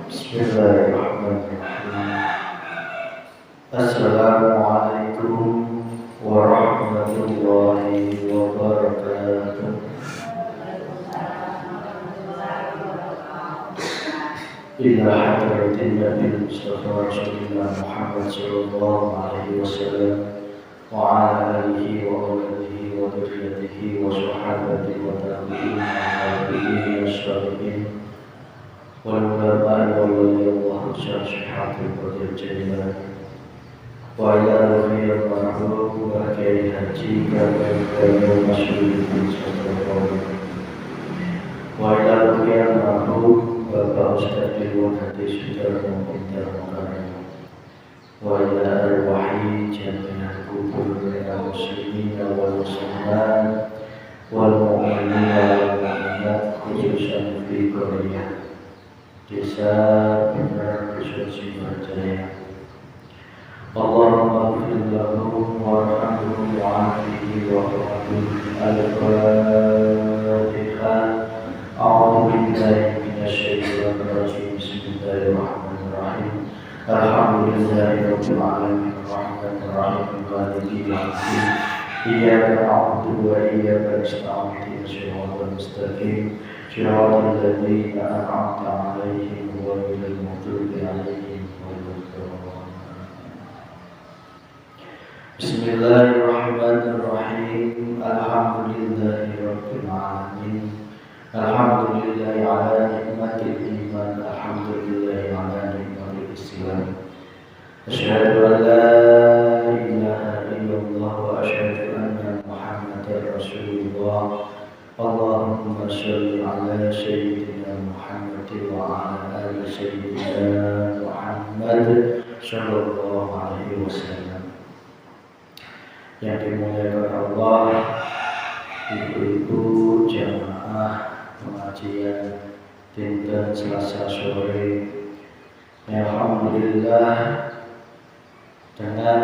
Bismillahirrahmanirrahim. Assalamualaikum warahmatullahi wabarakatuh. Ila hadratin Nabi Mustafa Rasulullah Muhammad sallallahu alaihi wasallam wa ala alihi wa awladihi wa dhurriyyatihi wa sahabatihi wa tabi'in wa tabi'in wasyari'in wal ulama'i wal waliyullah syar'ihatul qadir jalilah wa ila ruhiyat ma'ruf wa kiai haji kabel masyhur sallallahu wa ila ruhiyat ma'ruf Bapak Ustaz Ridwan Hadis Saudara Muhammad Mukarram wa ila arwahi jami'al kubur muslimin wal muslimat wal mu'minin wal mu'minat khususan di Korea Desa Benar Sulawesi Jaya. Allahumma ighfir lahu warhamhu wa'afihi wa'afihi al-Fatihah. A'udzu billahi minasyaitonir rajim. Bismillahirrahmanirrahim. Alhamdulillahirabbil alamin arrahmanir rahim maliki yaumiddin. Iyyaka na'budu wa iyyaka nasta'in ihdinas siratal mustaqim. Shiratal ladzina an'amta 'alaihim ghairil maghdubi 'alaihim waladdallin. Bismillahirrahmanirrahim. Alhamdulillahirabbil alamin. Alhamdulillahi ala nikmatil iman. Alhamdulillahi ala nikmatil islam. Asyhadu an la ilaha illallah wa asyhadu anna Muhammadar Rasulullah. Allahumma shalli ala sayyidina Muhammad wa ala ali sayyidina Muhammad sallallahu alaihi wasallam. Yang dimuliakan Allah, ibu-ibu jamaah pengajian dinten Selasa sore. Alhamdulillah, dengan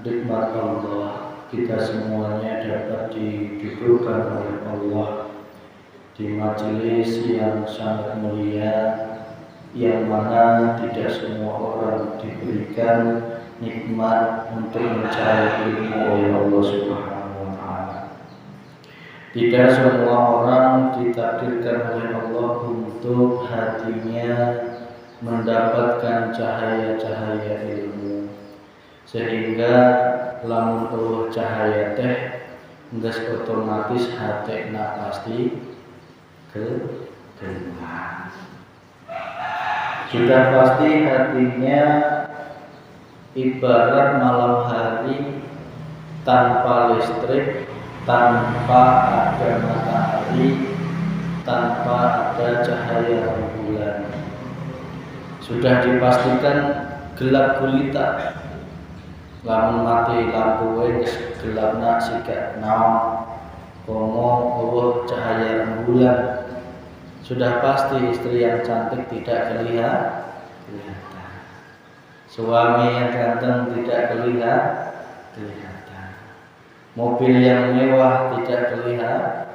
nikmat Allah kita semuanya dapat didudukkan oleh Allah di majelis yang sangat mulia, yang mana tidak semua orang diberikan nikmat untuk mencari ilmu oleh Allah Subhanahu wa Ta'ala. Tidak semua orang ditakdirkan oleh Allah untuk hatinya mendapatkan cahaya-cahaya ilmu, sehingga lamun Allah cahaya teh nggak otomatis hatena pasti gelap. Sudah pasti hatinya ibarat malam hari tanpa listrik, tanpa ada matahari, tanpa ada cahaya rembulan. Sudah dipastikan gelap gulita. Lamun mati lampu wis gelapna siga naon komo Allah cahaya rembulan. Sudah pasti istri yang cantik tidak kelihatan, suami yang ganteng tidak kelihatan, mobil yang mewah tidak kelihatan.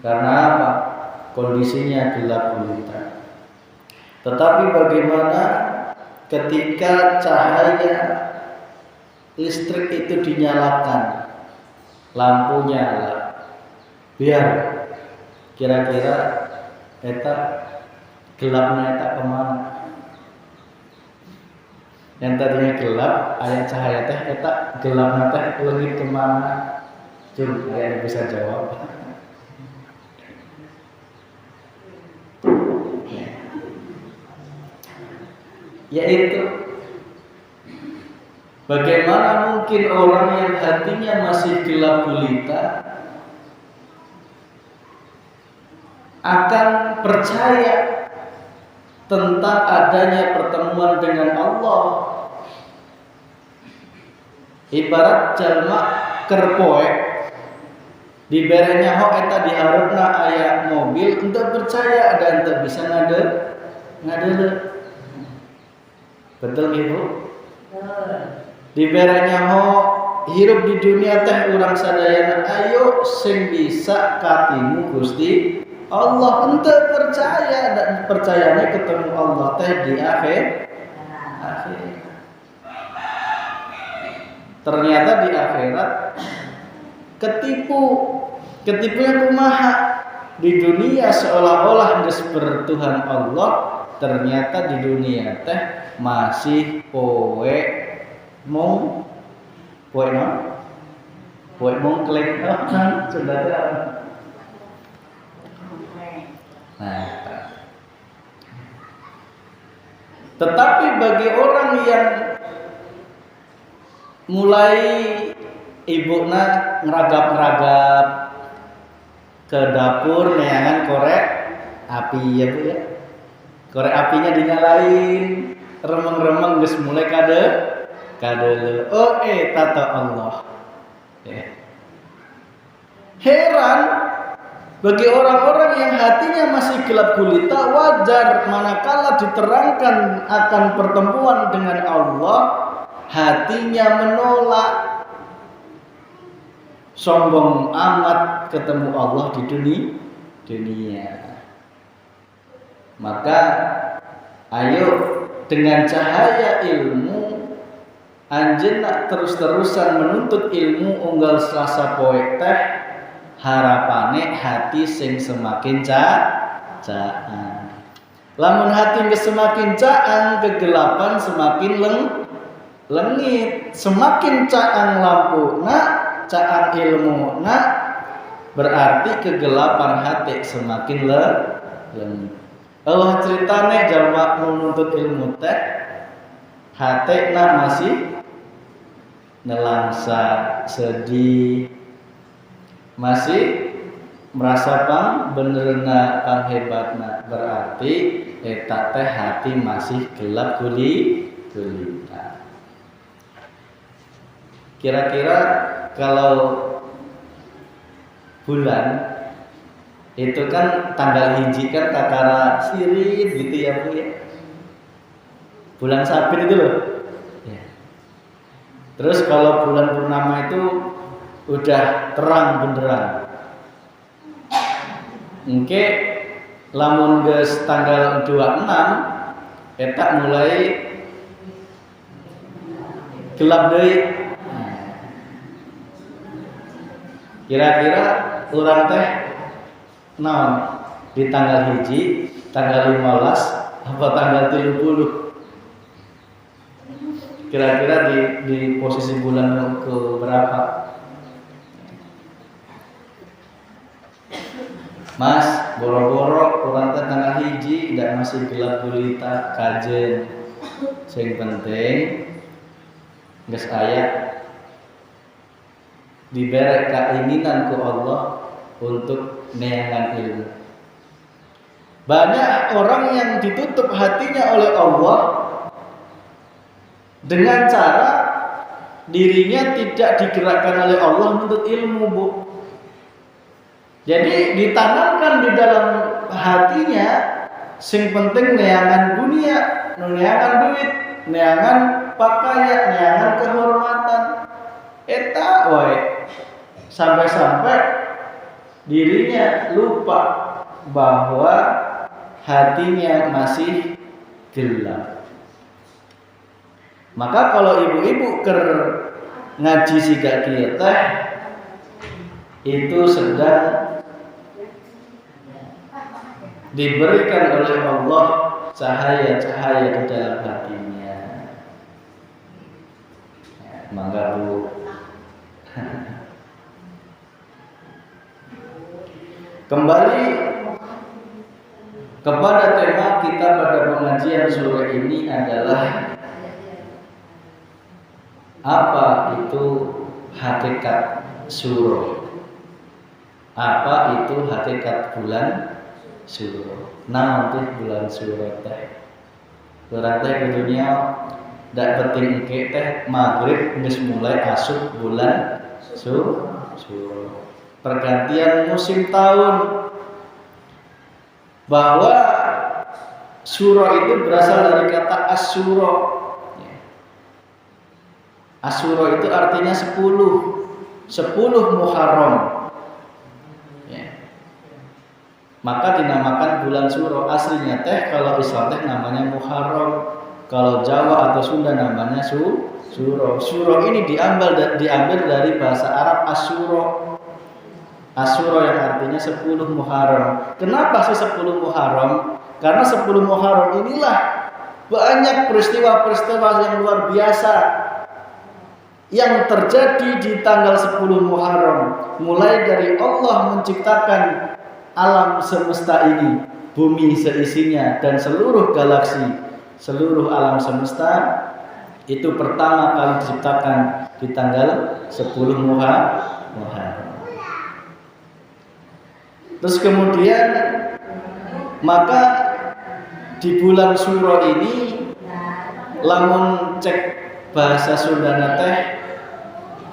Karena apa? Kondisinya gelap gulita. Tetapi bagaimana ketika cahaya listrik itu dinyalakan, lampu nyala, biar kira-kira eta gelapnya eta kemana? Yang tadinya gelap, ayat cahaya teh eta gelapnya teh lengit kemana? Jum, ayat bisa jawab. Yaitu bagaimana mungkin orang yang hatinya masih gelap gulita akan percaya tentang adanya pertemuan dengan Allah. Ibarat jalma kerpoe diberenya ho eta diharapna aya mobil untuk percaya ada ente bisa ngade. Betul Ibu? Diberenya ho hirup di dunia teh urang sadayana ayo sing bisa katimu Gusti Allah, ente percaya dan percayanya ketemu Allah teh di akhir. Ternyata di akhirat ketipunya kumaha. Di dunia seolah-olah geus bertuhan Allah, ternyata di dunia teh masih poe mong kleng saudara. Nah, tetapi bagi orang yang mulai ibuna ngeragap-ngeragap ke dapur neangan korek api ya Bu ya. Korek apinya dinyalain, remeng-remeng geus mulai kade. Oh tata Allah. Ya. Heran bagi orang-orang yang hatinya masih gelap gulita, wajar manakala diterangkan akan pertemuan dengan Allah, hatinya menolak. Sombong amat ketemu Allah di dunia. Maka ayo dengan cahaya ilmu anjeunna terus-terusan menuntut ilmu unggal Selasa poe teh harapane hati sing semakin caang. Lamun hati geus semakin caang, kegelapan semakin lengit, semakin caang lampuna, caang ilmuna, berarti kegelapan hati semakin lengit. Allah ceritane jalma menuntut ilmu teh hatena masih nelangsa, sedih, masih merasa benerna hebatna, berarti eta teh hati masih gelap gulita. Kira-kira kalau bulan itu kan tanggal hiji kan kakara sirit gitu ya Bu ya. Bulan Sabit itu loh. Ya. Terus kalau bulan purnama itu udah terang benderang. Engke lamun geus tanggal 26 eta mulai gelap deui. Kira-kira urang teh naon di tanggal hiji, tanggal 15 apa tanggal 30? Kira-kira di posisi bulan ke berapa? Mas, boro-boro urang teh tanggal hiji dan masih gelap gulita kajen. Sing penting geus aya diberi keinginan ku Allah untuk neangan ilmu. Banyak orang yang ditutup hatinya oleh Allah dengan cara dirinya tidak digerakkan oleh Allah untuk ilmu, Bu. Jadi ditanamkan di dalam hatinya sing penting neangan dunia, neangan duit, neangan pakaian, neangan kehormatan. Eta wae sampai-sampai dirinya lupa bahwa hatinya masih gelap. Maka kalau ibu-ibu ngaji siga kieu teh itu sedang diberikan oleh Allah cahaya-cahaya di dalam hatinya. Mangga Bu. Kembali kepada tema kita pada pengajian surah ini adalah apa itu hakikat surah? Apa itu hakikat bulan surah? Nanti bulan surah teh. Surah teh dunia dak penting engke teh maghrib geus mulai asup bulan surah. Pergantian musim tahun, bahwa surah itu berasal dari kata asyura. Asyura itu artinya 10 Muharram. maka dinamakan bulan Suro. Aslinya teh kalau Islam teh namanya Muharram, kalau Jawa atau Sunda namanya Suro. Suro ini diambil dari bahasa Arab Asyuro. Asyuro yang artinya 10 Muharram. Kenapa sih 10 Muharram? Karena 10 Muharram inilah banyak peristiwa-peristiwa yang luar biasa yang terjadi di tanggal 10 Muharram. Mulai dari Allah menciptakan alam semesta ini, bumi seisinya dan seluruh galaksi, seluruh alam semesta itu pertama kali diciptakan di tanggal 10 Muharram. Terus kemudian maka di bulan Suro ini lamun cek bahasa Sundana teh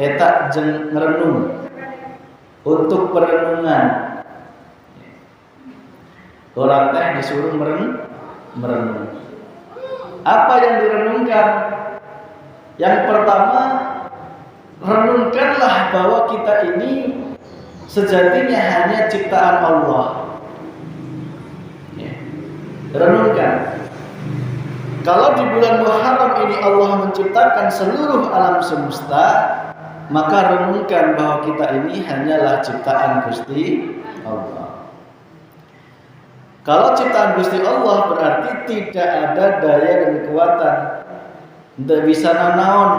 eta jeung ngrenung, untuk perenungan. Orang teh disuruh merenung. Apa yang direnungkan? Yang pertama, renungkanlah bahwa kita ini sejatinya hanya ciptaan Allah. Renungkan. Kalau di bulan Muharram ini Allah menciptakan seluruh alam semesta, maka renungkan bahwa kita ini hanyalah ciptaan Gusti Allah. Kalau ciptaan Gusti Allah berarti tidak ada daya dan kekuatan, tidak bisa nanaon,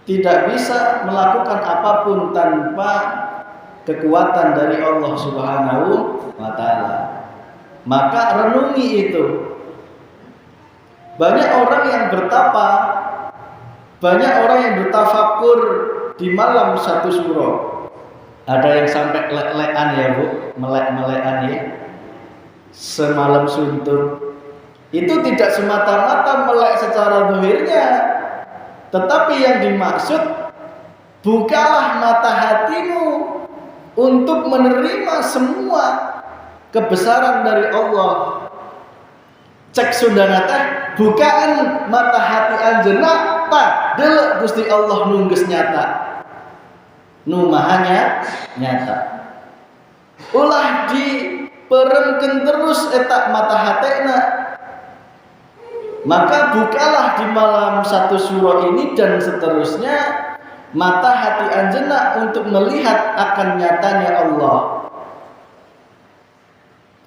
tidak bisa melakukan apapun tanpa kekuatan dari Allah Subhanahu wa Ta'ala. Maka renungi itu. Banyak orang yang bertapa, banyak orang yang bertafakur di malam satu suro. Ada yang sampai lek-lekan ya Bu, melek-melekan ya. Semalam suntuk. Itu tidak semata-mata melek secara zahirnya, tetapi yang dimaksud bukalah mata hatimu untuk menerima semua kebesaran dari Allah. Cek Sundana teh bukaan mata hati anjeunna tah deuleu Gusti Allah nunggeus nyata. Nu mahanya nyata. Ulah diperemkeun terus eta mata hatena. Maka bukalah di malam satu suro ini dan seterusnya mata hati anjeunna untuk melihat akan nyatanya Allah.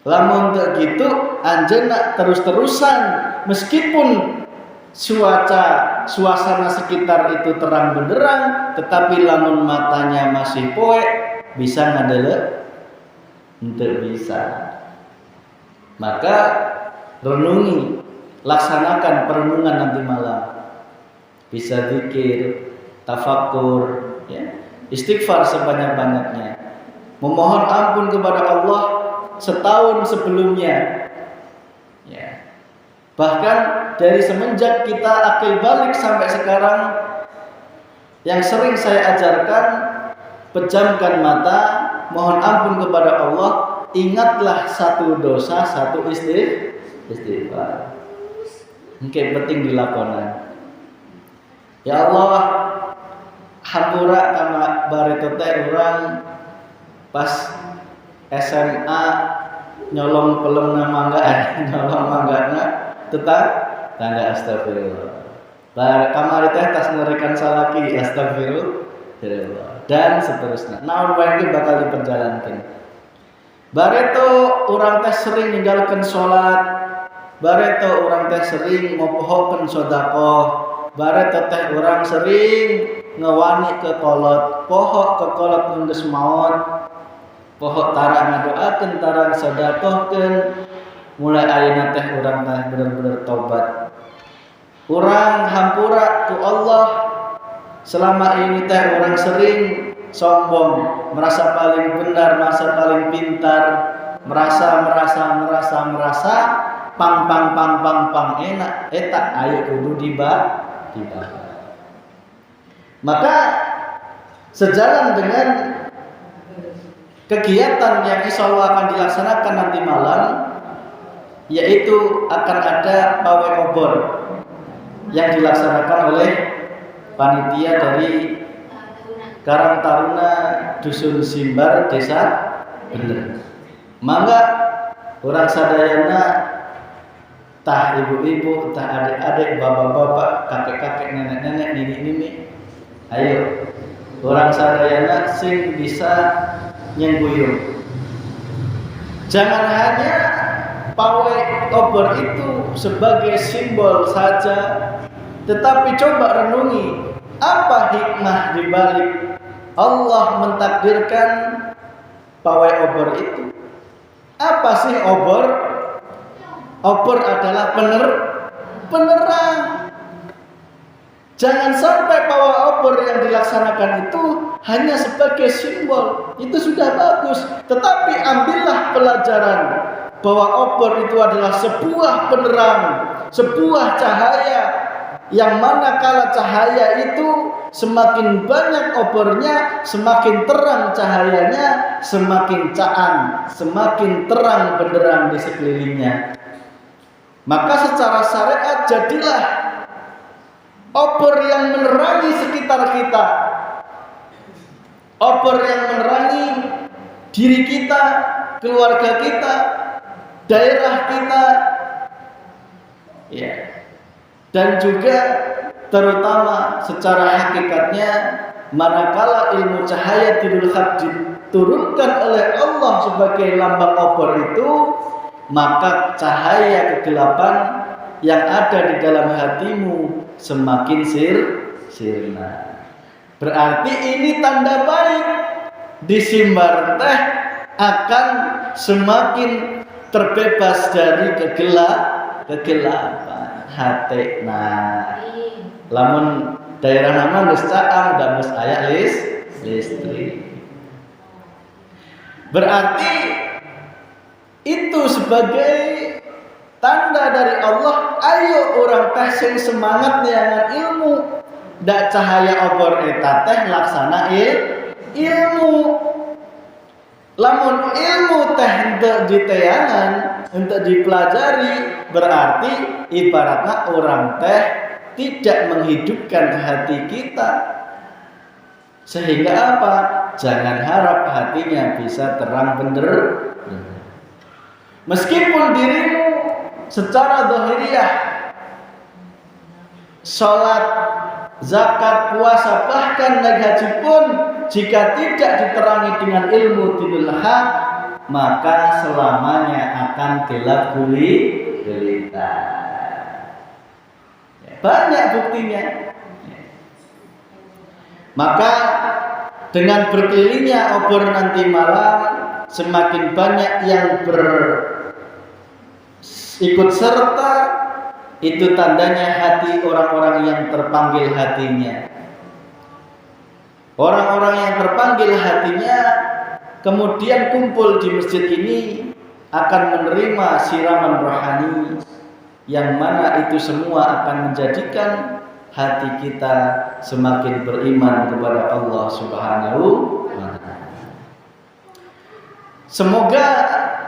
Lamun teu gitu anjeunna terus-terusan meskipun suasana sekitar itu terang benderang, tetapi lamun matanya masih poek bisa ngadeuleu henteu bisa. Maka renungi, laksanakan perenungan nanti malam. Bisa zikir, tafakur, ya. Istighfar sebanyak-banyaknya. Memohon ampun kepada Allah setahun sebelumnya. Ya. Bahkan dari semenjak kita akil balik sampai sekarang, yang sering saya ajarkan, pejamkan mata, mohon ampun kepada Allah, ingatlah satu dosa, satu istighfar. Mungkin penting dilakonan. Ya Allah, hampura sama bareto teh urang pas SMA nyolong pelem nyolong manggana tetap tangga astagfirullah. Kamari teh tas ngerikan salaki astagfirullah dan seterusnya. Naon wae bakal diperjalankan. Bareto urang teh sering ninggalkeun salat. Bareto urang teh sering ngopohokeun sedekah. Bareto teh urang sering ngewani ke kolot. Poho ke kolot nu geus maot. Poho tara ngadoakeun, tara sedekahkeun. Mulai ayeuna teh urang teh bener-bener tobat. Urang hampura ku Allah. Selama ini teh urang sering sombong, merasa paling benar, merasa paling pintar, merasa pang enak eta aya kudu dibahas. Maka sejalan dengan kegiatan yang insyaallah akan dilaksanakan nanti malam, yaitu akan ada pawai obor yang dilaksanakan oleh panitia dari Karang Taruna Dusun Simbar Desa Bener. Mangga orang sadayana, tah ibu-ibu, tah adik-adik, bapak-bapak, kakek-kakek, nenek-nenek, nini-nini, ayo orang sadayana sing bisa nyengguyung. Jangan hanya pawai obor itu sebagai simbol saja, tetapi coba renungi apa hikmah dibalik Allah mentakdirkan pawai obor itu. Apa sih obor? Obor adalah penerang. Jangan sampai pawai obor yang dilaksanakan itu hanya sebagai simbol. Itu sudah bagus, tetapi ambillah pelajaran bahwa obor itu adalah sebuah penerang, sebuah cahaya, yang mana kala cahaya itu semakin banyak obornya, semakin terang cahayanya, semakin caang, semakin terang benderang di sekelilingnya. Maka secara syariat jadilah obor yang menerangi sekitar kita, obor yang menerangi diri kita, keluarga kita, daerah kita, ya. Dan juga terutama secara hakikatnya, manakala ilmu cahaya tidul haq diturunkan oleh Allah sebagai lambang obor itu, maka cahaya kegelapan yang ada di dalam hatimu semakin sirna. Berarti ini tanda baik, disimbar teh akan semakin terbebas dari kegelapan hati. Nah, lamun daerah nama geus caang dan geus aya listrik. Berarti itu sebagai tanda dari Allah, ayo orang teh sing semangat neangan ilmu, dak cahaya obor eta teh laksana ilmu. Lamun ilmu teh henteu diteangan, henteu dipelajari, berarti ibaratnya orang teh tidak menghidupkan hati kita. Sehingga apa? Jangan harap hatinya bisa terang bener. Meskipun dirimu secara zahiriyah salat, zakat, puasa, bahkan naik haji pun jika tidak diterangi dengan ilmu dinul haq, maka selamanya akan gelap gulita. Banyak buktinya. Maka dengan berkelilingnya obor nanti malam, semakin banyak yang ikut serta, itu tandanya hati orang-orang yang terpanggil hatinya. Orang-orang yang terpanggil hatinya kemudian kumpul di masjid ini akan menerima siraman rohani, yang mana itu semua akan menjadikan hati kita semakin beriman kepada Allah Subhanahu wa ta'ala. Semoga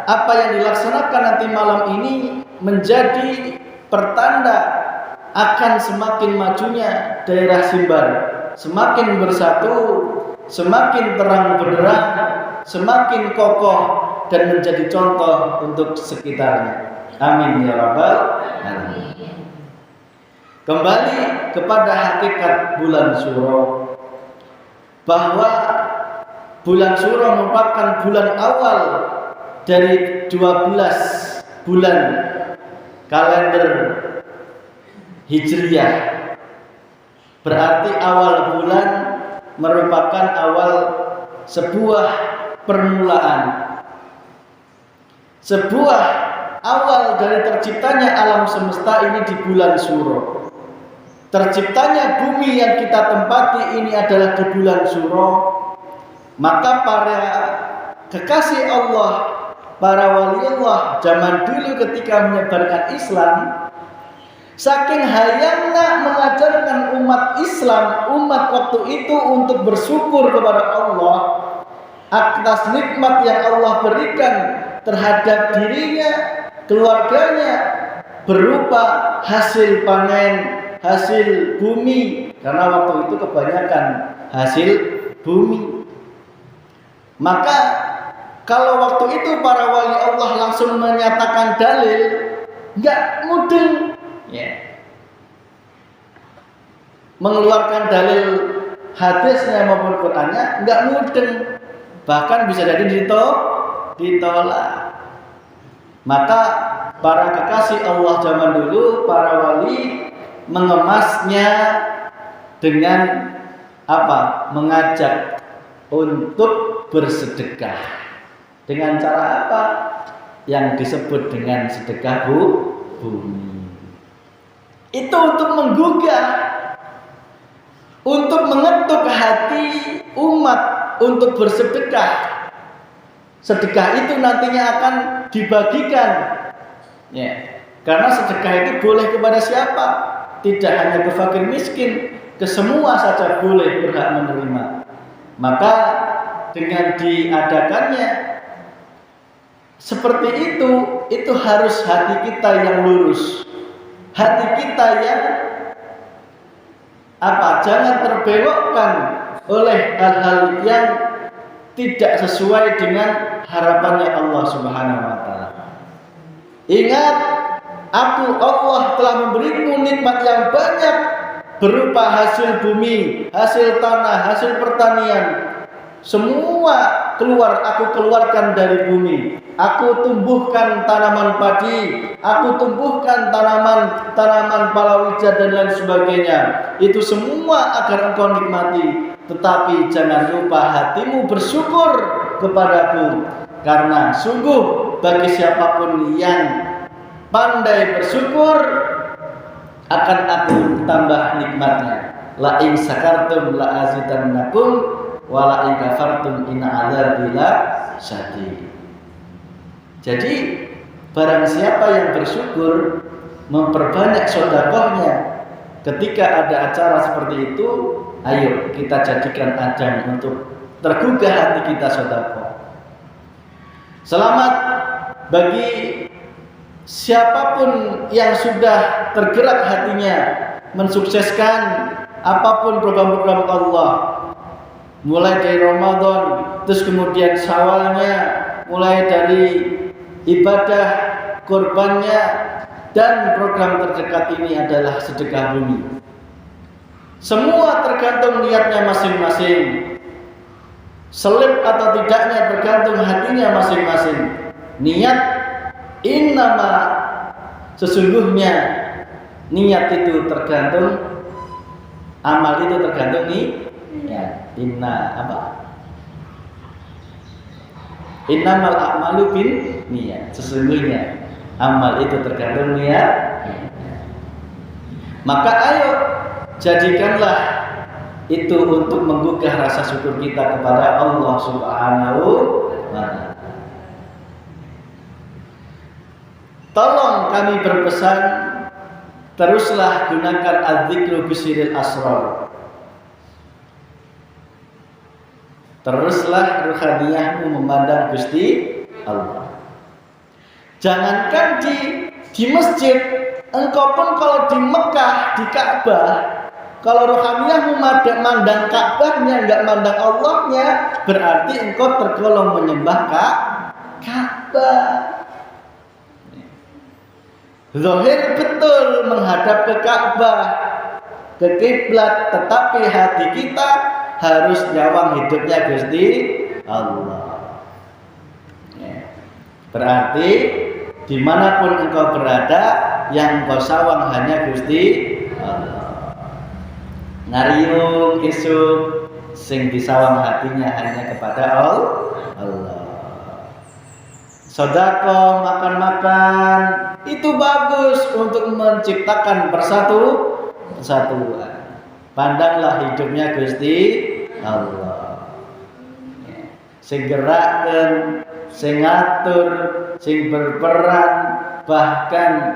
apa yang dilaksanakan nanti malam ini menjadi pertanda akan semakin majunya daerah Simbar, semakin bersatu, semakin terang benderang, semakin kokoh dan menjadi contoh untuk sekitarnya. Amin ya rabbal alamin. Kembali kepada hakikat bulan Syuro, bahwa bulan Syuro merupakan bulan awal dari 12 bulan kalender Hijriyah. Berarti awal bulan merupakan awal sebuah permulaan, sebuah awal dari terciptanya alam semesta ini di bulan Syuro. Terciptanya bumi yang kita tempati ini adalah di bulan Syuro. Maka para kekasih Allah, para waliullah zaman dulu ketika menyebarkan Islam, saking hayangnya mengajarkan umat Islam, umat waktu itu untuk bersyukur kepada Allah atas nikmat yang Allah berikan terhadap dirinya, keluarganya, berupa hasil panen, hasil bumi, karena waktu itu kebanyakan hasil bumi. Maka Kalau waktu itu para wali Allah langsung menyatakan dalil, nggak mudeng, ya. Mengeluarkan dalil hadisnya maupun Qur'annya nggak mudeng, bahkan bisa jadi ditolak. Maka para kekasih Allah zaman dulu, para wali mengemasnya dengan apa? Mengajak untuk bersedekah. Dengan cara apa? Yang disebut dengan sedekah bumi. Itu untuk menggugah, untuk mengetuk hati umat untuk bersedekah. Sedekah itu nantinya akan dibagikan, ya. Karena sedekah itu boleh kepada siapa? Tidak hanya ke fakir miskin, ke semua saja boleh berhak menerima. Maka dengan diadakannya seperti itu harus hati kita yang lurus, hati kita yang jangan terbelokkan oleh hal-hal yang tidak sesuai dengan harapannya Allah Subhanahu wa taala. Ingat, Allah telah memberimu nikmat yang banyak berupa hasil bumi, hasil tanah, hasil pertanian. Semua aku keluarkan dari bumi. Aku tumbuhkan tanaman padi, aku tumbuhkan tanaman palawija dan lain sebagainya. Itu semua agar engkau nikmati. Tetapi jangan lupa hatimu bersyukur kepadaku, karena sungguh bagi siapapun yang pandai bersyukur akan aku tambah nikmatnya. La in sakartum la azidannakum wa la in kafartum inna adzabi lasyadid. Jadi barang siapa yang bersyukur, memperbanyak sedekahnya ketika ada acara seperti itu, ayo kita jadikan ajang untuk tergugah hati kita sedekah. Selamat bagi siapapun yang sudah tergerak hatinya mensukseskan apapun program-program Allah, mulai dari Ramadan, terus kemudian Syawalnya, mulai dari ibadah kurbannya, dan program terdekat ini adalah sedekah bumi. Semua tergantung niatnya masing-masing. Selip atau tidaknya tergantung hatinya masing-masing. Niat innama, sesungguhnya niat itu tergantung, amal itu tergantung niat. Innamal a'malu bin niat. Sesungguhnya amal itu tergantung niat. Maka ayo jadikanlah itu untuk menggugah rasa syukur kita kepada Allah Subhanahu wa ta'ala. Tolong kami berpesan, teruslah gunakan adzikru bisiril asrar. Teruslah ruhaniyahmu memandang Gusti Allah. Jangankan di masjid, engkau pun kalau di Mekah, di Ka'bah, kalau ruhaniyahmu mandang Ka'bahnya, enggak mandang Allahnya, berarti engkau tergolong menyembah Ka'bah. Zahir betul menghadap ke Ka'bah, ke kiblat, tetapi hati kita harus nyawang hidupnya Gusti Allah. Berarti dimanapun engkau berada, yang engkau sawang hanya Gusti Allah. Ngariung isuk, sing disawang hatinya hanya kepada Allah. Sedekah, makan-makan, itu bagus untuk menciptakan persatuan. Pandanglah hidupnya Gusti Allah. Sing gerakkeun, sing ngatur, sing berperan, bahkan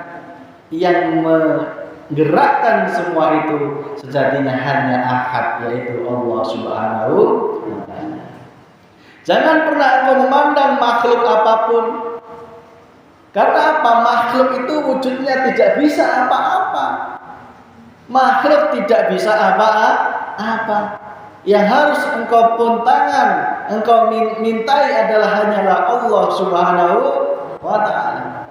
yang menggerakkan semua itu sejatinya hanya Ahad, yaitu Allah Subhanahu wa ta'ala. Jangan pernah engkau memandang makhluk apapun. Karena apa? Makhluk itu wujudnya tidak bisa apa-apa. Makhluk tidak bisa apa-apa. Yang harus engkau pontangan, engkau mintai adalah hanyalah Allah Subhanahu wa ta'ala.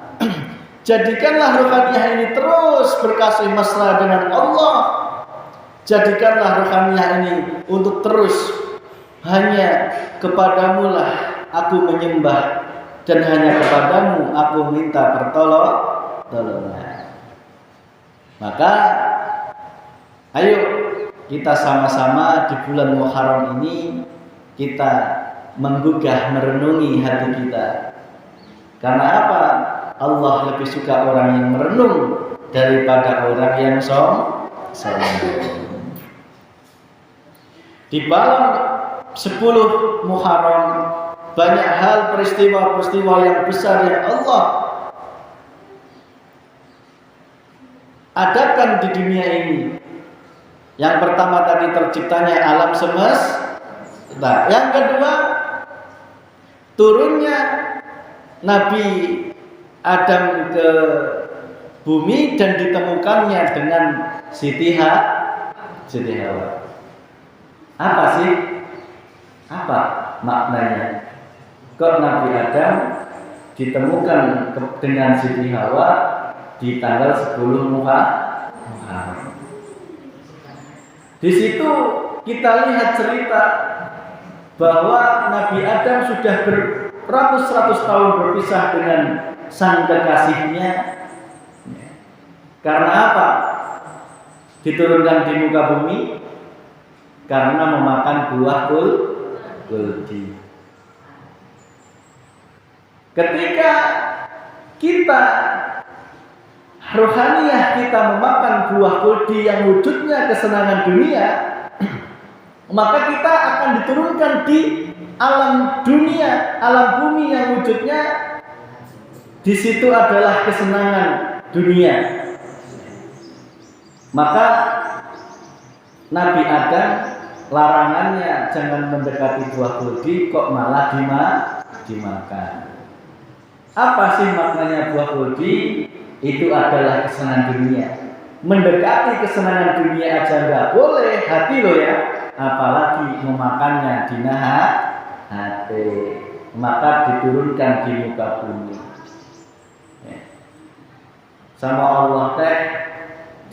Jadikanlah rohaniyah ini terus berkasih mesra dengan Allah. Jadikanlah rohaniyah ini untuk terus hanya kepadamu lah aku menyembah, dan hanya kepadamu aku minta pertolongan. Maka ayo kita sama-sama di bulan Muharram ini kita menggugah merenungi hati kita. Karena apa? Allah lebih suka orang yang merenung daripada orang yang sombong. Di malam 10 Muharram banyak hal peristiwa-peristiwa yang besar yang Allah adakan di dunia ini. Yang pertama tadi terciptanya alam semesta. Yang kedua turunnya Nabi Adam ke bumi dan ditemukannya dengan Siti Hawa. Apa sih? Apa maknanya? Kok Nabi Adam ditemukan dengan Siti Hawa di tanggal 10 Muharram? Di situ kita lihat cerita bahwa Nabi Adam sudah beratus-ratus tahun berpisah dengan sang kekasihnya. Karena apa? Diturunkan di muka bumi karena memakan buah kuldi. Ketika kita rohaniyah kita memakan buah kuldi yang wujudnya kesenangan dunia, maka kita akan diturunkan di alam dunia, alam bumi yang wujudnya di situ adalah kesenangan dunia. Maka Nabi Adam larangannya jangan mendekati buah kuldi, kok malah dimakan. Apa sih maknanya buah kuldi? Itu adalah kesenangan dunia. Mendekati kesenangan dunia aja nggak boleh, hati lo ya, apalagi memakannya di hati. Maka diturunkan di muka bumi. Sama Allah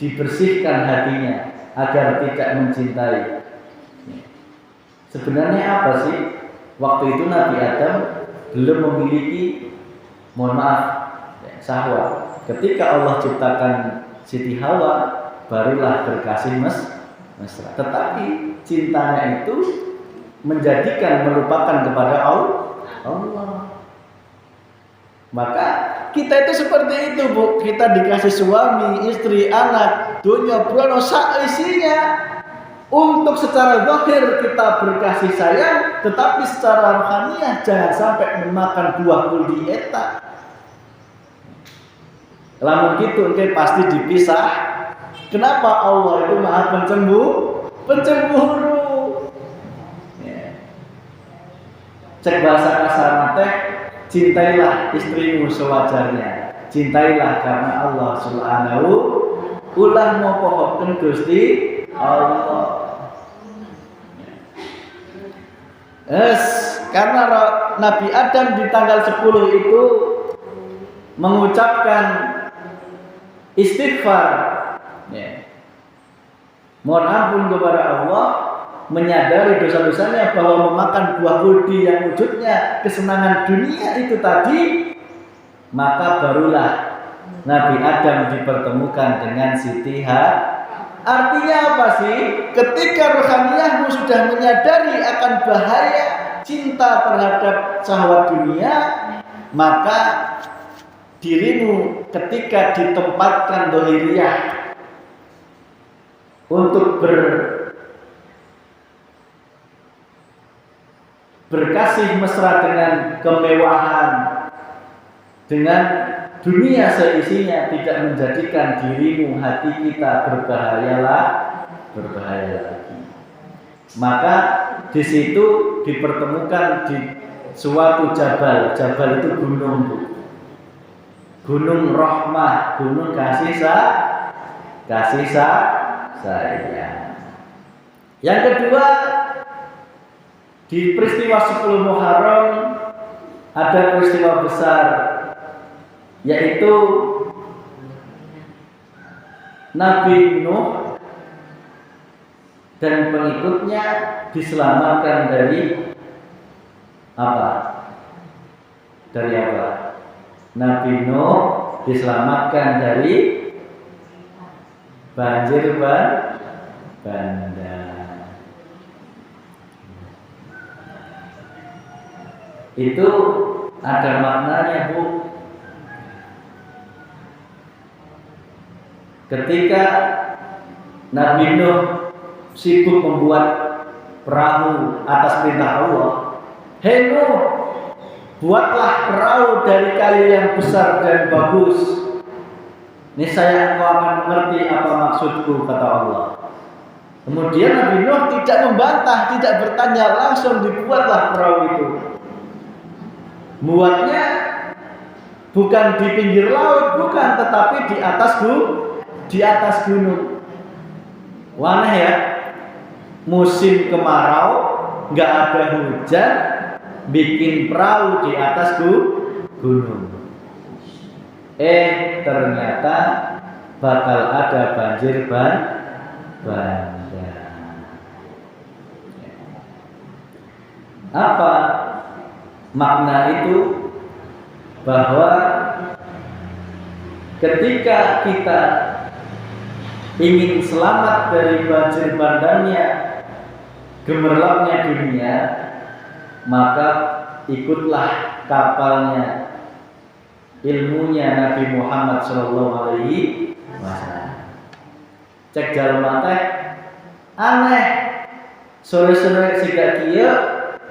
dibersihkan hatinya agar tidak mencintai. Sebenarnya apa sih? Waktu itu Nabi Adam belum memiliki, mohon maaf, syahwat. Ketika Allah ciptakan Siti Hawa, barulah berkasih mesra. Tetapi cintanya itu menjadikan melupakan kepada Allah. Maka kita itu seperti itu, Bu. Kita dikasih suami, istri, anak, dunia, brono, isinya. Untuk secara zahir kita berkasih sayang, tetapi secara rohaniah jangan sampai memakan buah kuldi eta. Lamun gitu engke pasti dipisah. Kenapa? Allah itu Maha pencemburu. Ya. Cek bahasa kasar teh, cintailah istrimu sewajarnya. Cintailah karena Allah Subhanahu ulah mau pohon Gusti Allah. Karena Nabi Adam di tanggal 10 itu mengucapkan istighfar, mohon ampun kepada Allah, menyadari dosa-dosanya bahwa memakan buah kuldi yang wujudnya kesenangan dunia itu tadi, maka barulah Nabi Adam dipertemukan dengan Siti Hawa. Artinya apa sih? Ketika rohaniyahmu sudah menyadari akan bahaya cinta terhadap syahwat dunia, maka dirimu ketika ditempatkan dohiriyah untuk berkasih mesra dengan kemewahan, dengan dunia seisinya, tidak menjadikan dirimu, hati kita berbahaya lagi. Maka di situ dipertemukan di suatu jabal. Jabal itu gunung, Bu. Gunung Rahmah, gunung kasih sayang. Yang kedua, Di peristiwa 10 Muharram ada peristiwa besar, yaitu Nabi Nuh dan pengikutnya diselamatkan dari apa? Dari apa? Nabi Nuh diselamatkan dari banjir bandang. Itu ada maknanya, Bu. Ketika Nabi Nuh sibuk membuat perahu atas perintah Allah, "Hei Nuh, buatlah perahu dari kayu yang besar dan bagus. Niscaya engkau akan mengerti apa maksudku," kata Allah. Kemudian Nabi Nuh tidak membantah, tidak bertanya, langsung dibuatlah perahu itu. Buatnya bukan di pinggir laut, bukan, tetapi di atas gunung. Waneh ya, musim kemarau, nggak ada hujan, bikin perahu di atas gunung. Ternyata bakal ada banjir bandang. Apa makna itu? Bahwa ketika kita ingin selamat dari banjir bandangnya, gemerlapnya dunia, maka ikutlah kapalnya, ilmunya Nabi Muhammad SAW. Cek jalan teh aneh, sore-sore siga kieu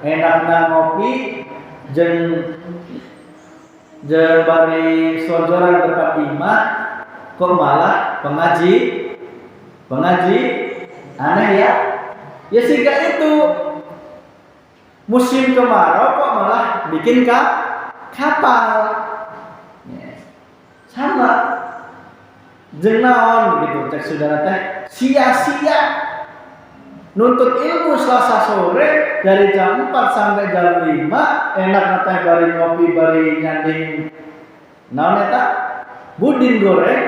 enakna ngopi jeung bari sonjoran depan imah, kok malah pengaji aneh ya. Ya siga itu musim kemarau kok malah bikin kapal. Sama jenaon gitu, cek saudara teh sia-sia nuntut ilmu Selasa sore dari jam 4 sampai jam 5, enak teh bari ngopi, bari nyanding naon eta budin goreng,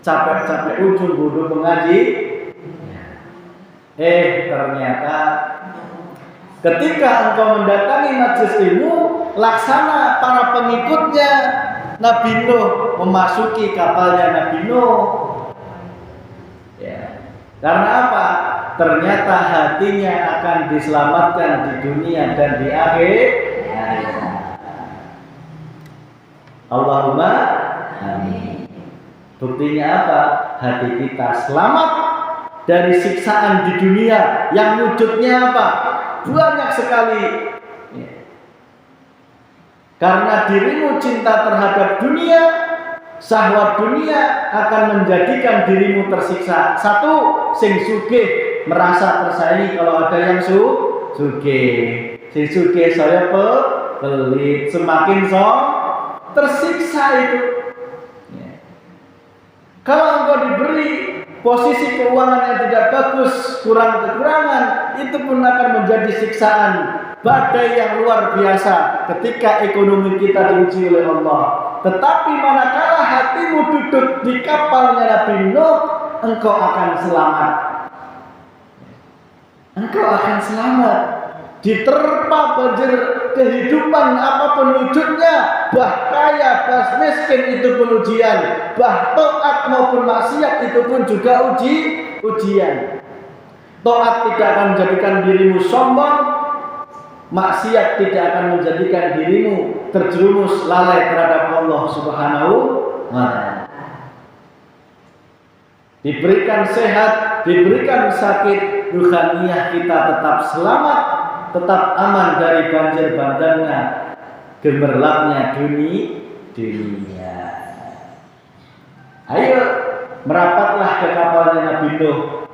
capek-capek ujung kudu mengaji. Ternyata ketika engkau mendatangi majelis ilmu, laksana para pengikutnya Nabi Nuh memasuki kapalnya Nabi Nuh. Ya. Karena apa? Ternyata hatinya akan diselamatkan di dunia dan di akhir. Allahumma amin. Buktinya apa? Hati kita selamat dari siksaan di dunia yang wujudnya apa? Banyak sekali. Karena dirimu cinta terhadap dunia, syahwat dunia akan menjadikan dirimu tersiksa. Satu, sing sugih merasa tersaingi kalau ada yang sugih. Sing sugih saya pelit, semakin tersiksa itu. Kalau engkau diberi posisi keuangan yang tidak bagus, kurang kekurangan, itu pun akan menjadi siksaan, badai yang luar biasa ketika ekonomi kita diuji oleh Allah. Tetapi manakala hatimu duduk di kapalnya Nabi Nuh, engkau akan selamat. Engkau akan selamat. Diterpa banjir kehidupan apapun wujudnya, bah kaya, bah miskin, itu pun ujian, bah taat maupun maksiat, itu pun juga ujian. Taat tidak akan menjadikan dirimu sombong, maksiat tidak akan menjadikan dirimu terjerumus lalai terhadap Allah Subhanahu wa ta'ala. Diberikan sehat, diberikan sakit, ruhaniyah kita tetap selamat, tetap aman dari banjir bandangnya, gemerlapnya dunia. Ayo merapatlah ke kapalnya Nabi Nuh.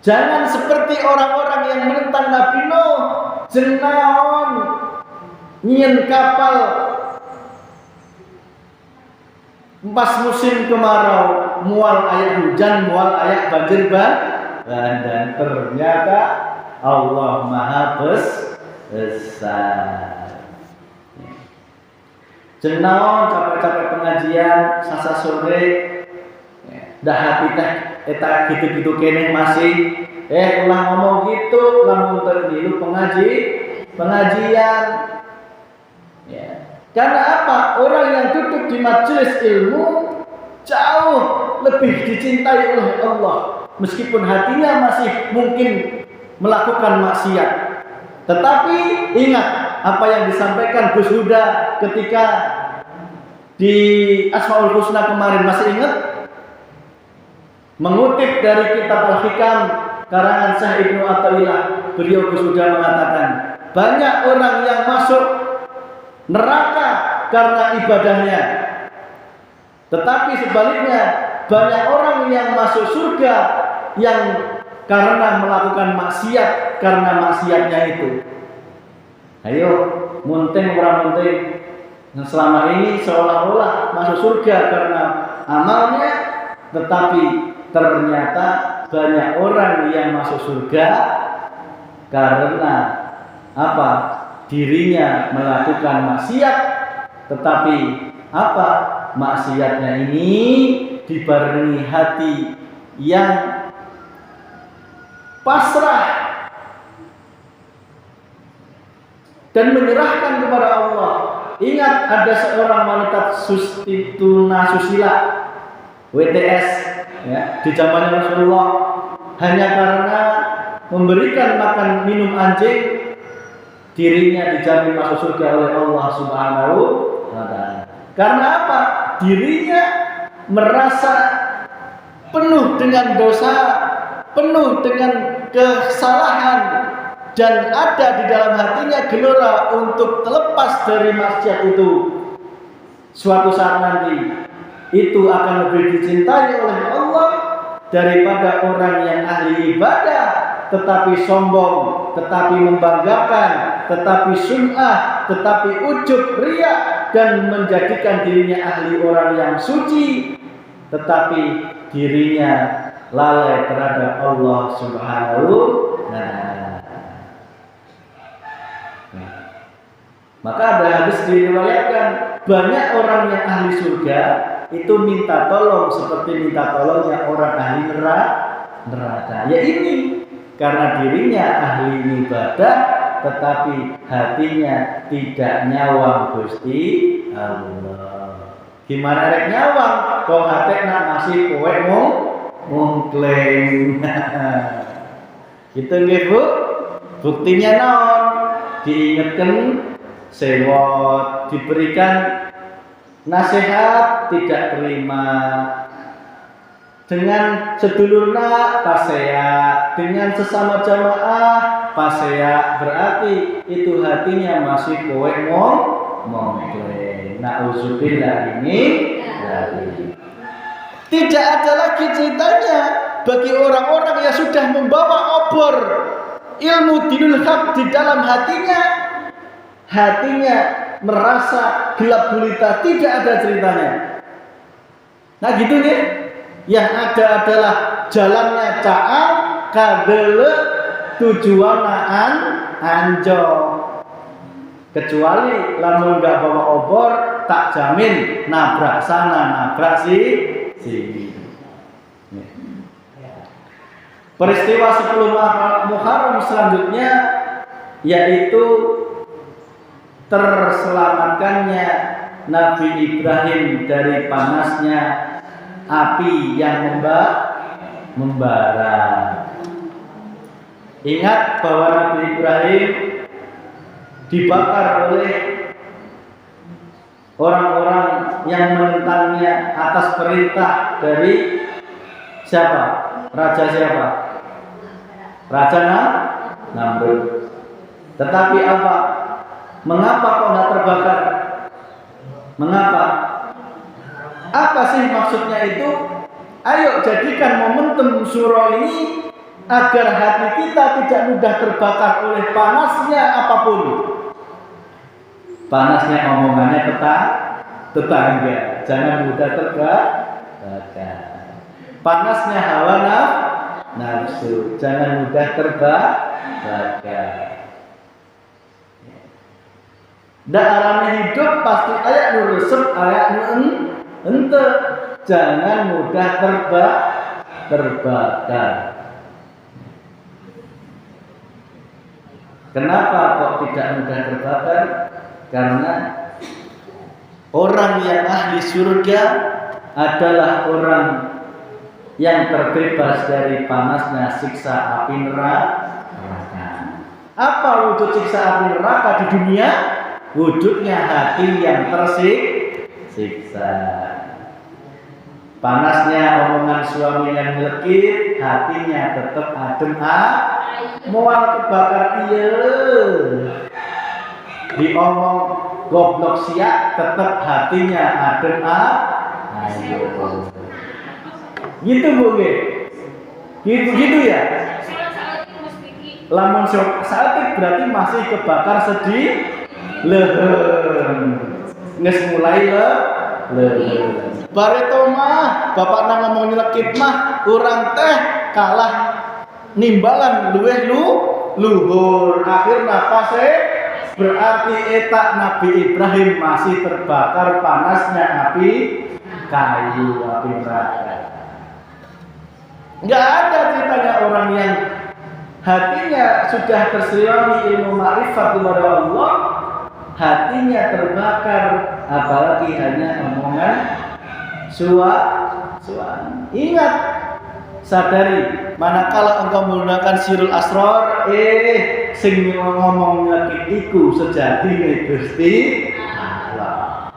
Jangan seperti orang-orang yang menentang Nabi Nuh, jenaon nyieun kapal pas musim kemarau, mual aya hujan, mual aya banjir bandang. Ternyata Allah Maha Besar. Jenau capek-capek pengajian sasa sore, dah hati teh eta gitu-gitu kene masih ulah ngomong gitu, lamun terdilu pengajian. Ya. Karena apa? Orang yang duduk di majelis ilmu jauh lebih dicintai oleh Allah, meskipun hatinya masih mungkin melakukan maksiat. Tetapi ingat apa yang disampaikan Gus Huda ketika di Asmaul Husna kemarin, masih ingat? Mengutip dari kitab Al-Hikam karangan Syekh Ibnu Athaillah, beliau Gus Huda mengatakan, banyak orang yang masuk neraka karena ibadahnya, tetapi sebaliknya banyak orang yang masuk surga yang karena melakukan maksiat, karena maksiatnya itu. Ayo, munting orang munting yang selama ini seolah-olah masuk surga karena amalnya, tetapi ternyata banyak orang yang masuk surga karena apa? Dirinya melakukan maksiat, tetapi apa? Maksiatnya ini dibarengi hati yang pasrah dan menyerahkan kepada Allah. Ingat, ada seorang wanita tunasusila WTS ya, di zaman Rasulullah, hanya karena memberikan makan minum anjing, dirinya dijamin masuk surga oleh Allah Subhanahu wa ta'ala. Karena apa? Dirinya merasa penuh dengan dosa, penuh dengan kesalahan, dan ada di dalam hatinya gelora untuk terlepas dari maksiat itu. Suatu saat nanti itu akan lebih dicintai oleh Allah daripada orang yang ahli ibadah tetapi sombong, tetapi membanggakan, tetapi sum'ah, tetapi ujub, riya, dan menjadikan dirinya ahli orang yang suci, tetapi dirinya lalai terhadap Allah Subhanahu wa ta'ala. Maka ada hadis diriwayatkan, banyak orang yang ahli surga itu minta tolong seperti minta tolongnya orang ahli neraka. Ya ini karena dirinya ahli ibadah, tetapi hatinya tidak nyawang Gusti Allah. Gimana rek nyawang? Kok hatekna masih kowe mungkleng. Gitu nggih Bu? Buktinya naon? Diingetkan sewot, diberikan nasihat tidak terima, dengan sedulurna pasea, dengan sesama jamaah pasea, berarti itu hatinya masih kowe mongkleng. Nauzubillah ini dari. Tidak ada lagi ceritanya bagi orang-orang yang sudah membawa obor ilmu dinul haq di dalam hatinya merasa gelap gulita, tidak ada ceritanya. Nah gitu nih. Yang ada adalah jalannya caang, kadele, tujuanaan anjo. Kecuali lamun gak bawa obor, tak jamin nabrak sana, nabrak sini. Peristiwa 10 Muharram selanjutnya yaitu terselamatkannya Nabi Ibrahim dari panasnya api yang membara. Ingat bahwa Nabi Ibrahim dibakar oleh orang-orang yang menentangnya atas perintah dari siapa? Raja siapa? Raja Namrud. Tetapi apa? Mengapa kok nggak terbakar? Mengapa? Apa sih maksudnya itu? Ayo jadikan momentum surah ini agar hati kita tidak mudah terbakar oleh panasnya apapun. Panasnya omongannya tetangga, jangan mudah terbakar. Panasnya hawa nafsu, jangan mudah terbakar. bakar. Ndak arane hidup pasti aya nu resep, aya nu ente. Jangan mudah terbakar. Kenapa kok tidak mudah terbakar? Karena orang yang ahli surga adalah orang yang terbebas dari panasnya siksa api neraka. Apa wujud siksa api neraka di dunia? Wujudnya hati yang tersiksa. Panasnya omongan suami yang nyelekit, hatinya tetap adem mual kebakar iya. Diomong goblok siak, tetap hatinya adem ayo. Gitu Bu nggih. Gitu ya. Lamun saat berarti masih kebakar sedih lehen. Nges mulai lehen. Bareto mah bapak nang ngomong nyelekit mah urang teh kalah nimbalan luweh luhur. Akhirna pase berarti etak Nabi Ibrahim masih terbakar panasnya api kayu, api neraka. Enggak ada ceritanya orang yang hatinya sudah terseliwehi ilmu ma'rifat kepada Allah, hatinya terbakar, apalagi hanya omongan suami. Ingat, sadari, manakala engkau menggunakan sirul asrar, sing ngomong nyakit iku sejatine Gusti Allah.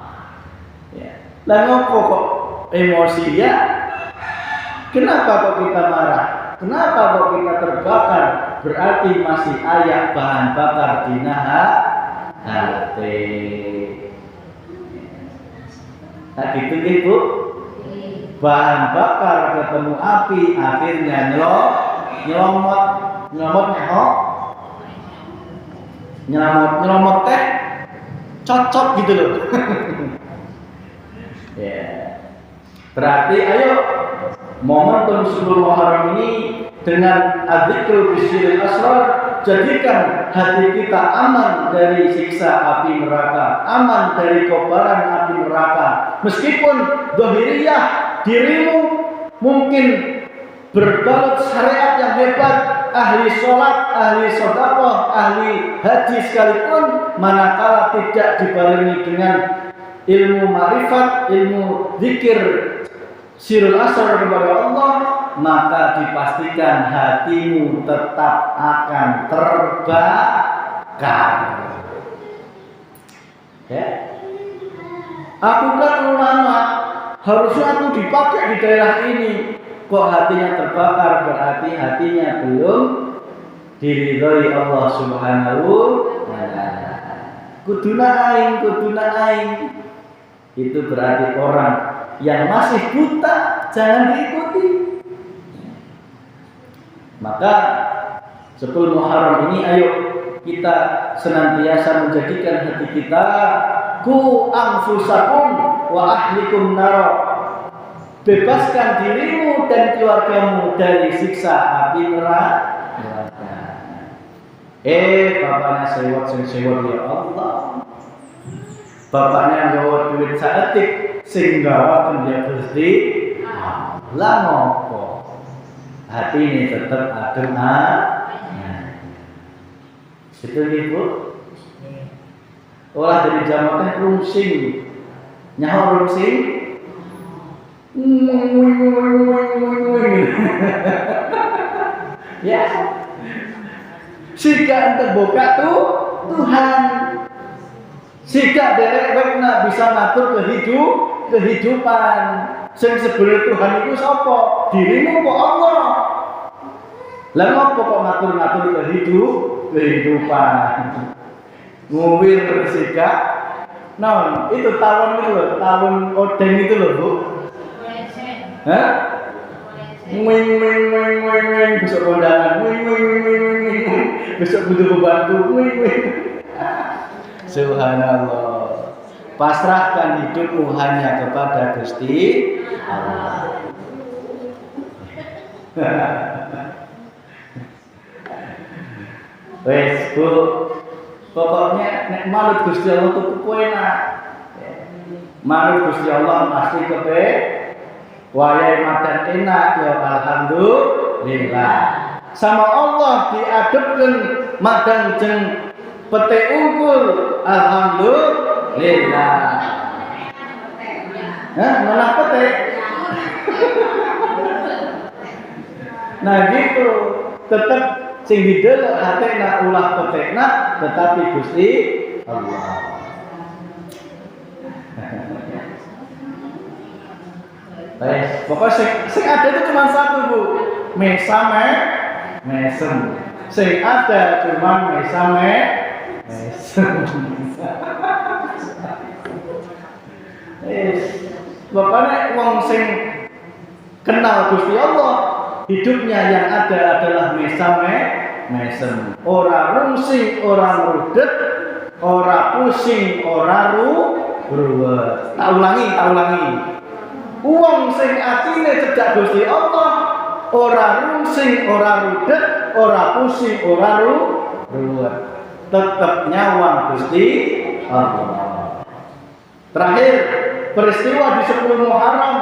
Ya. Lah ngopo kok emosi ya? Kenapa kok kita marah? Kenapa kok kita terbakar? Berarti masih aya bahan bakar di hati. Tak gitu Bu. Bahan bakar ketemu api, akhirnya nyelomot teh cocok gitu loh. Ya. Berarti ayo momentum 10 Muharram ini dengan adzikru bisyiril asrar, jadikan hati kita aman dari siksa api neraka, aman dari kobaran api neraka. Meskipun zahiriyah dirimu mungkin berbalut syariat yang hebat, ahli sholat, ahli sedekah, ahli haji sekalipun, manakala tidak dibarengi dengan ilmu ma'rifat, ilmu zikir sirul asrar kepada Allah, maka dipastikan hatimu tetap akan terbakar. Ya. Aku kan ulama, harusnya aku dipakai di daerah ini. Kok hatinya terbakar, berarti hatinya belum diridhoi Allah Subhanahu wa ta'ala. Kuduna aing. Itu berarti orang yang masih buta, jangan diikuti. Maka 10 Muharram ini ayo kita senantiasa menjadikan hati kita ku anfusakum wa ahlikum naro. Bebaskan dirimu dan keluargamu dari siksa api neraka. Bapaknya sewot ya Allah. Bapaknya nggawa duit saetik sing gawaken dia Gusti Allah ngopo. Hati ini tetap adem itu Ibu. Olah dari jamak teh rungsing. Nyaho rungsing. Ya. Sika ente boga tuh Tuhan. Sika derek wekna bisa ngatur kehidupan. Sing sebelum Tuhan itu sapa? Dirimu kok Allah. Lah ngopo kok ngatur-ngatur kehidupan? Ngowir bersika. Nah, itu tawon itu loh, tawon odeng itu loh, Bu. Hah? Wing besok kondangan. Wing. Besok butuh pembantu. Wing. Subhanallah. Pasrahkan hidupmu hanya kepada Gusti Allah. Wes Bu, pokoknya nek manut Gusti Allah tuku enak. Manut Gusti Allah pasti kepe wayahe madan enak ya alhamdulillah. Sama Allah diadepkeun madan jeng pete unggul alhamdulillah. Mana pete? Nah gitu, tetap sing didelok hatena ulah petekna tetapi Gusti Allah. Baik, pokoknya sing ada itu cuma satu Bu, mesame mesem. Sing ada cuma mesame mesem. Pokoknya wong sing kenal Gusti Allah, hidupnya yang ada adalah mesame mesem. Ora rungsing, ora rudet, ora pusing, ora ruwet. Tak ulangi. Wong sing atine cedhak Gusti Allah, ora rungsing, ora rudet, ora pusing, ora ruwet. Tetep nyawang Gusti Allah. Terakhir, peristiwa di 10 Muharram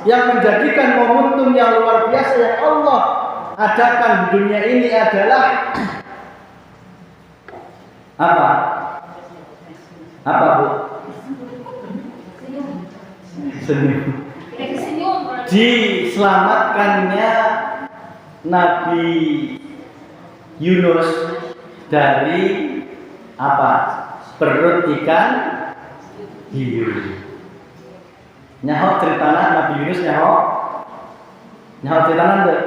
yang menjadikan momentum yang luar biasa yang Allah adakan di dunia ini adalah apa? Apa Bu? Senyum. Diselamatkannya Nabi Yunus dari apa? Perut ikan hiu. Nyaho ceritana Nabi Yunus nyaho ceritana deh.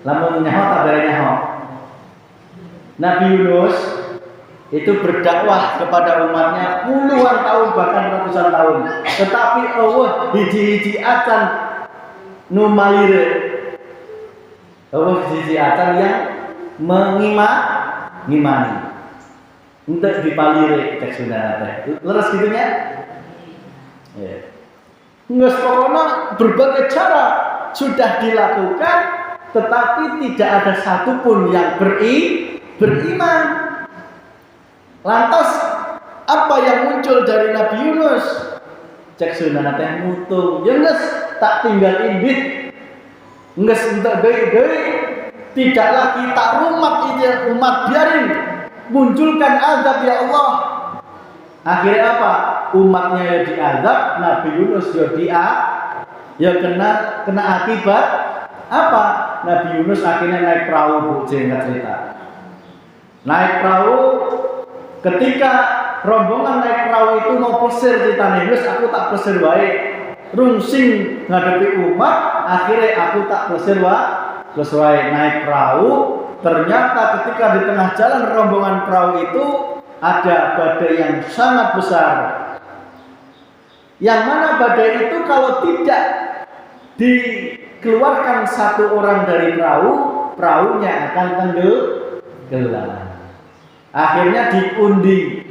Lamun nyaho tak bare nyaho. Nabi Yunus itu berdakwah kepada umatnya puluhan tahun bahkan ratusan tahun. Tetapi Allah hiji-hiji acan numalire. Allah hiji acan yang ngimani. Untuk dipalire cek Sunda teh. Leres gitunya? Ya. Nges pokoknya berbagai cara sudah dilakukan, tetapi tidak ada satupun yang beriman. Lantas apa yang muncul dari Nabi Yunus? Cek Sunda teh mutung. Ya nges tak tinggal indit. Nges untuk deui. Tidaklah kita umat biarin munculkan azab ya Allah. Akhirnya apa? Umatnya ya diazab, Nabi Yunus ya kena akibat apa? Nabi Yunus akhirnya naik perahu Bu, singkat cerita. Naik perahu, ketika rombongan naik perahu itu mau pesir ceritanya, Yunus aku tak pesir wae. Rungsing ngadepi umat, akhirnya aku tak pesir wae naik perahu. Ternyata ketika di tengah jalan rombongan perahu itu ada badai yang sangat besar. Yang mana badai itu kalau tidak dikeluarkan satu orang dari perahu, perahunya akan tenggelam. Akhirnya diundi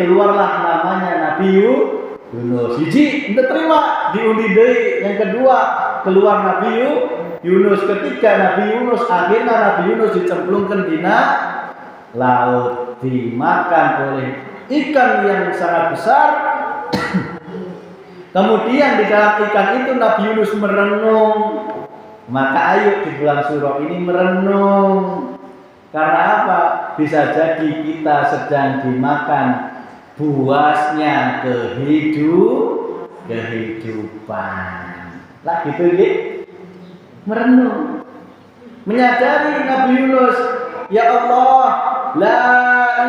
keluarlah namanya Nabi Yunus. Hiji tidak terima, diundi deui. Yang kedua keluar Nabi Yunus. Ketiga Nabi Yunus, akhirnya Nabi Yunus dicemplungkan di laut, dimakan oleh ikan yang sangat besar. Kemudian di dalam ikan itu Nabi Yunus merenung. Maka ayo di bulan Syuro ini merenung. Karena apa? Bisa jadi kita sedang dimakan buasnya kehidupan. Lah gitu gitu. Merenung. Menyadari Nabi Yunus, ya Allah, la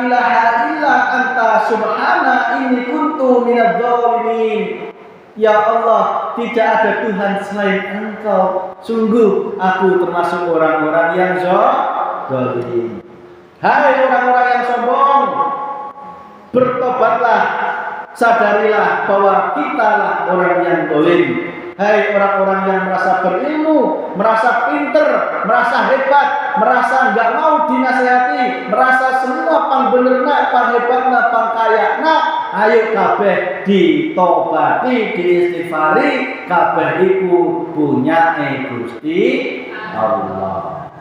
ilaha illa anta subhana inni kuntu minadz zalimin. Ya Allah, tidak ada Tuhan selain Engkau. Sungguh aku termasuk orang-orang yang zalim. Hai orang-orang yang sombong, bertobatlah, sadarilah bahwa kitalah orang yang zalim. Hai orang-orang yang merasa berilmu, merasa pinter, merasa hebat, merasa enggak mau dinasihati, merasa semua pang benerna, pang hebatna, pang kayana, ayo kabeh ditobati, diistighfari, kabeh iku punyane Gusti Allah.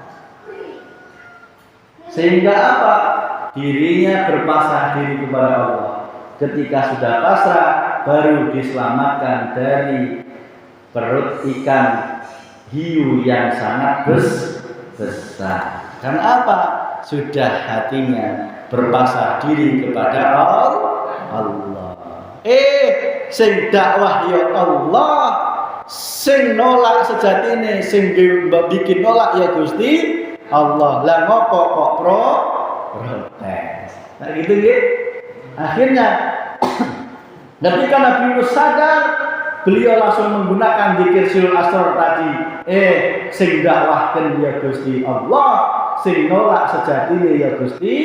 Sehingga apa? Dirinya berpasrah diri kepada Allah. Ketika sudah pasrah, baru diselamatkan dari perut ikan hiu yang sangat besar. Karena apa? Sudah hatinya berpasrah diri kepada Allah. Sing dakwah ya Allah, sing nolak sejatine, sing bikin nolak ya Gusti Allah. Lah ngopo kok protes? Nah gitu nggih. Akhirnya ketika Nabi Yunus sadar, beliau langsung menggunakan dzikir sul asrar tadi. Sing dakwahkeun ya Gusti Allah, sing nolak sejatine ya Gusti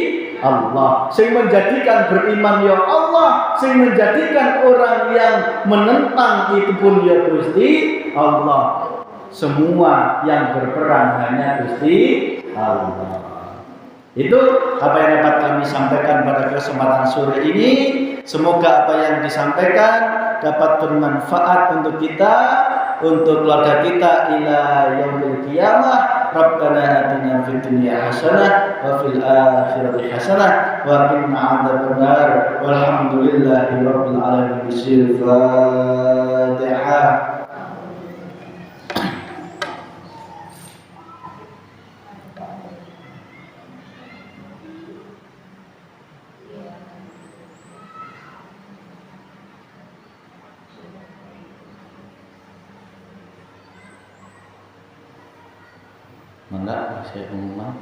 Allah, sing menjadikan beriman ya Allah, sing menjadikan orang yang menentang itu pun ya Gusti Allah. Semua yang berperan hanya Gusti Allah. Itu apa yang dapat kami sampaikan pada kesempatan sore ini. Semoga apa yang disampaikan dapat bermanfaat untuk kita, untuk keluarga kita ila yaumil qiyamah. Rabbana atina fid dunya hasanah wa fil akhirati hasanah wa qina adzabannar. Walhamdulillahi rabbil alamin. Al-Fatihah. Enggak, saya pengumuman.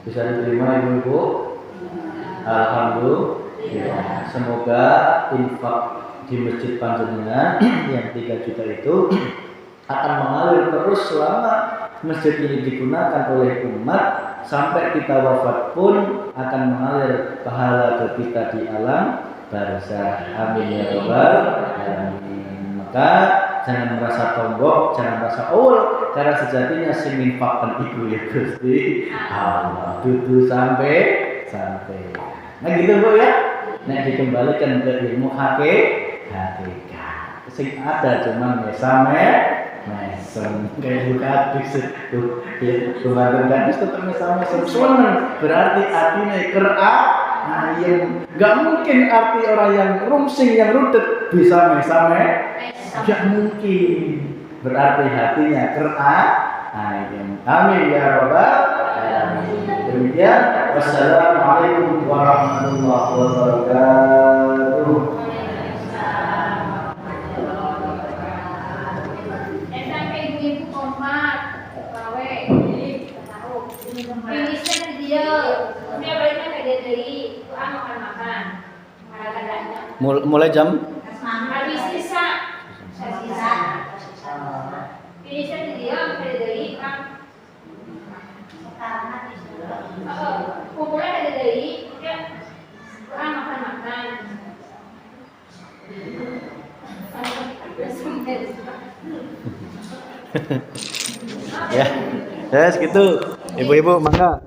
Bisa diterima ibu-ibu? Alhamdulillah. Semoga infak di masjid panjenengan yang 3 juta itu akan mengalir terus selama masjid ini digunakan oleh umat sampai kita wafat pun akan mengalir pahala ke kita di alam barzakh. Amin ya rabbal alamin. Maka jangan merasa tombok, jangan merasa karena sejatinya sing infakkan iku ya Gusti Allah. Dudu sampai. Nah gitu Bu ya. Nek dikembalikan ke ilmu hakikat. Sing ada cuman mesem kayak buka habis itu. Ya, kemarin gadis tetap mesem seneng. Berarti artinya ayam. Gak mungkin arti orang yang rumsing yang rudet bisa mesame. Gak mungkin. Berarti hatinya ayam. Amin ya rabbal alamin. Demikian. Wassalamualaikum warahmatullahi wabarakatuh. Sampai ibu-ibu komat, pawe, tahu. Finisnya dia, dia baliknya kayak dia dari makan. Mulai jam? Habis sisa. Finisnya dia kayak dari kumpulnya ada dari makan. Ya, segitu. Ibu-ibu, mangga.